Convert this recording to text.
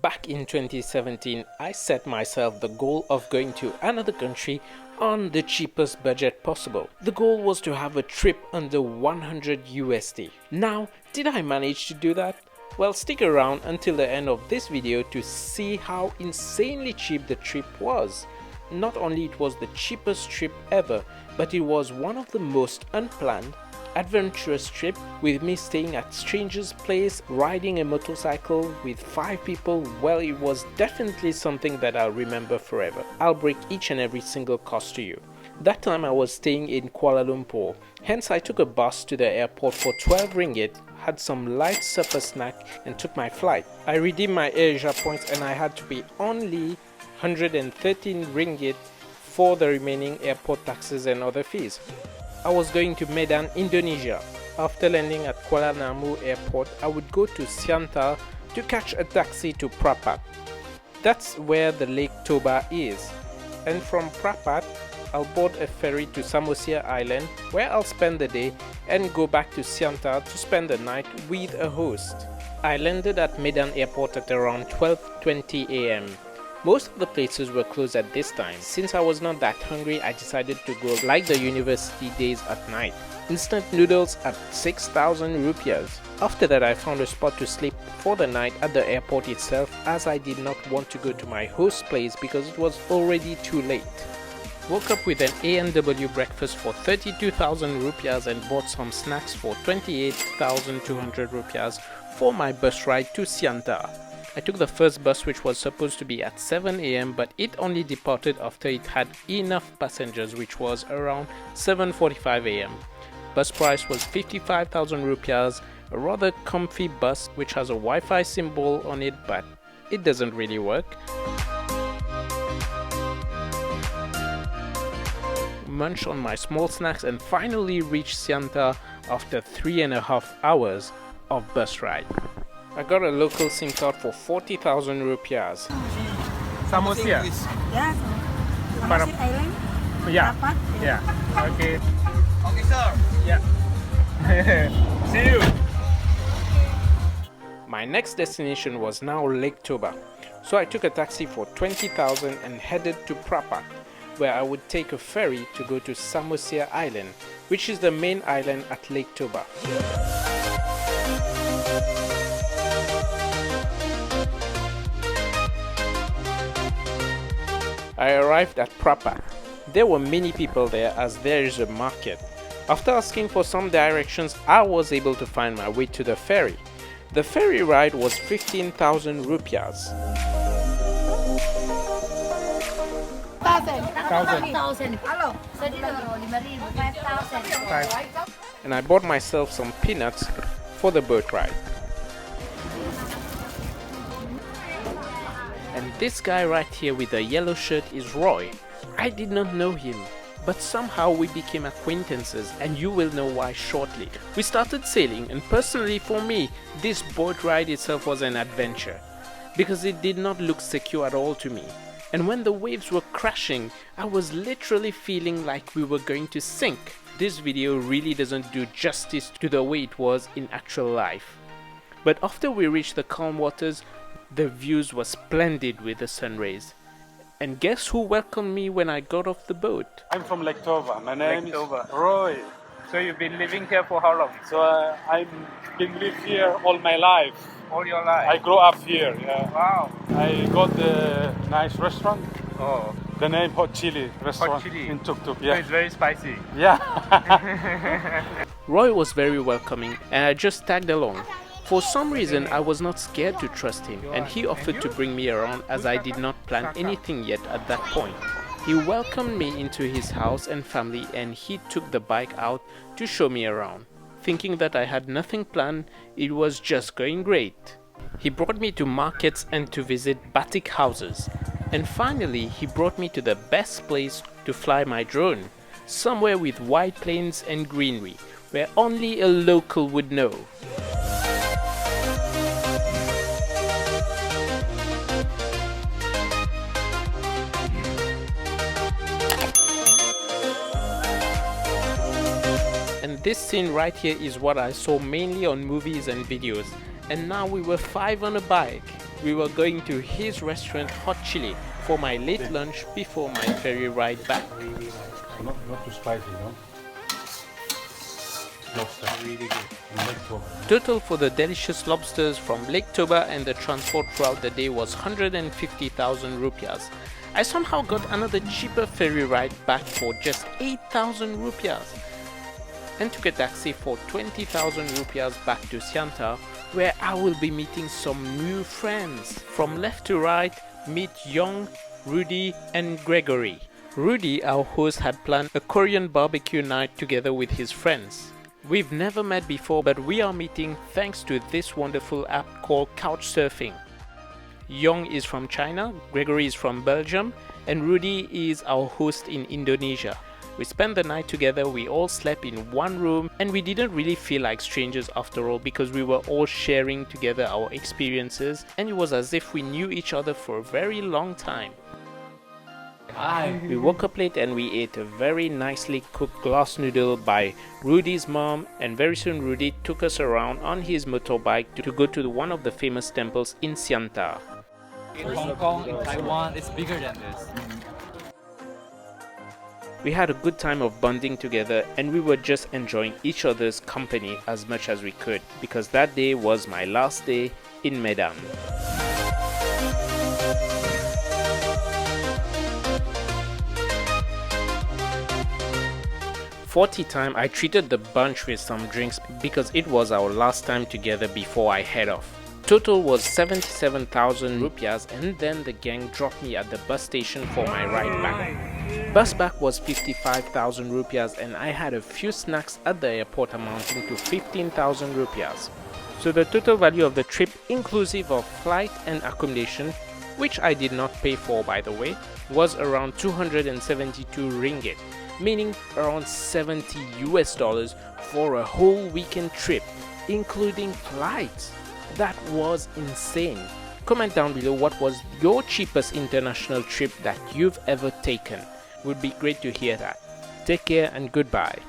Back in 2017, I set myself the goal of going to another country on the cheapest budget possible. The goal was to have a trip under 100 USD. Now, did I manage to do that? Well, stick around until the end of this video to see how insanely cheap the trip was. Not only it was the cheapest trip ever, but it was one of the most unplanned, adventurous trip, with me staying at strangers' place, riding a motorcycle with 5 people. Well, it was definitely something that I'll remember forever. I'll break each and every single cost to you. That time I was staying in Kuala Lumpur, hence I took a bus to the airport for 12 ringgit, had some light supper snack and took my flight. I redeemed my Airasia points and I had to pay only 113 ringgit for the remaining airport taxes and other fees. I was going to Medan, Indonesia. After landing at Kuala Lumpur airport, I would go to Siantar to catch a taxi to Prapat. That's where the Lake Toba is. And from Prapat, I'll board a ferry to Samosir Island, where I'll spend the day and go back to Siantar to spend the night with a host. I landed at Medan airport at around 12:20 AM. Most of the places were closed at this time. Since I was not that hungry, I decided to go like the university days at night. Instant noodles at 6,000 rupiahs. After that, I found a spot to sleep for the night at the airport itself, as I did not want to go to my host's place because it was already too late. Woke up with an A&W breakfast for 32,000 rupiahs and bought some snacks for 28,200 rupiahs for my bus ride to Siantar. I took the first bus, which was supposed to be at 7 AM, but it only departed after it had enough passengers, which was around 7:45 AM. Bus price was 55,000 rupiahs, a rather comfy bus which has a Wi-Fi symbol on it, but it doesn't really work. Munch on my small snacks and finally reached Siantar after 3.5 hours of bus ride. I got a local SIM card for 40,000 rupiahs. Samosir? Yeah, Samosir Island. Yeah. Dapat? Yeah. Okay. Okay, sir. Yeah. See you. My next destination was now Lake Toba, so I took a taxi for 20,000 and headed to Prapat, where I would take a ferry to go to Samosir Island, which is the main island at Lake Toba. I arrived at Prapat. There were many people there as there is a market. After asking for some directions, I was able to find my way to the ferry. The ferry ride was 15,000 rupiahs. 1,000. Hello. And I bought myself some peanuts for the boat ride. And this guy right here with the yellow shirt is Roy. I did not know him, but somehow we became acquaintances, and you will know why shortly. We started sailing, and personally for me, this boat ride itself was an adventure, because it did not look secure at all to me. And when the waves were crashing, I was literally feeling like we were going to sink. This video really doesn't do justice to the way it was in actual life. But after we reached the calm waters, the views were splendid with the sun rays. And guess who welcomed me when I got off the boat? I'm from Lake Toba. My name Lake is Toba. Roy. So you've been living here for how long? So I've been live here all my life. All your life? I grew up here. Yeah. Wow. I got a nice restaurant. Oh. The name Hot Chili restaurant Chili. in Tuk Tuk. So Yeah. it's very spicy. Yeah. Roy was very welcoming and I just tagged along. For some reason, I was not scared to trust him, and he offered to bring me around as I did not plan anything yet at that point. He welcomed me into his house and family, and he took the bike out to show me around. Thinking that I had nothing planned, it was just going great. He brought me to markets and to visit batik houses. And finally, he brought me to the best place to fly my drone, somewhere with wide plains and greenery, where only a local would know. And this scene right here is what I saw mainly on movies and videos. And now we were 5 on a bike. we were going to his restaurant Hot Chili for my late lunch before my ferry ride back. Not too spicy, no? Lobster. Really good. Total for the delicious lobsters from Lake Toba and the transport throughout the day was 150,000 rupiahs. I somehow got another cheaper ferry ride back for just 8,000 rupiahs and took a taxi for 20,000 rupiahs back to Siantar, where I will be meeting some new friends. From left to right, meet Young, Rudy and Gregory. Rudy, our host, had planned a Korean barbecue night together with his friends. We've never met before, but we are meeting thanks to this wonderful app called Couchsurfing. Young is from China, Gregory is from Belgium, and Rudy is our host in Indonesia. We spent the night together, we all slept in one room, and we didn't really feel like strangers after all because we were all sharing together our experiences, and it was as if we knew each other for a very long time. We woke up late and we ate a very nicely cooked glass noodle by Rudy's mom, and very soon Rudy took us around on his motorbike to go to one of the famous temples in Siantar. In Hong Kong, in Taiwan, it's bigger than this. We had a good time of bonding together, and we were just enjoying each other's company as much as we could, because that day was my last day in Medan. For tea time, I treated the bunch with some drinks because it was our last time together before I head off. Total was 77,000 rupiahs, and then the gang dropped me at the bus station for my ride back. Bus back was 55,000 rupiahs, and I had a few snacks at the airport amounting to 15,000 rupiahs. So the total value of the trip, inclusive of flight and accommodation, which I did not pay for by the way, was around 272 ringgit, meaning around $70 for a whole weekend trip, including flights. That was insane. Comment down below what was your cheapest international trip that you've ever taken. Would be great to hear that. Take care and goodbye.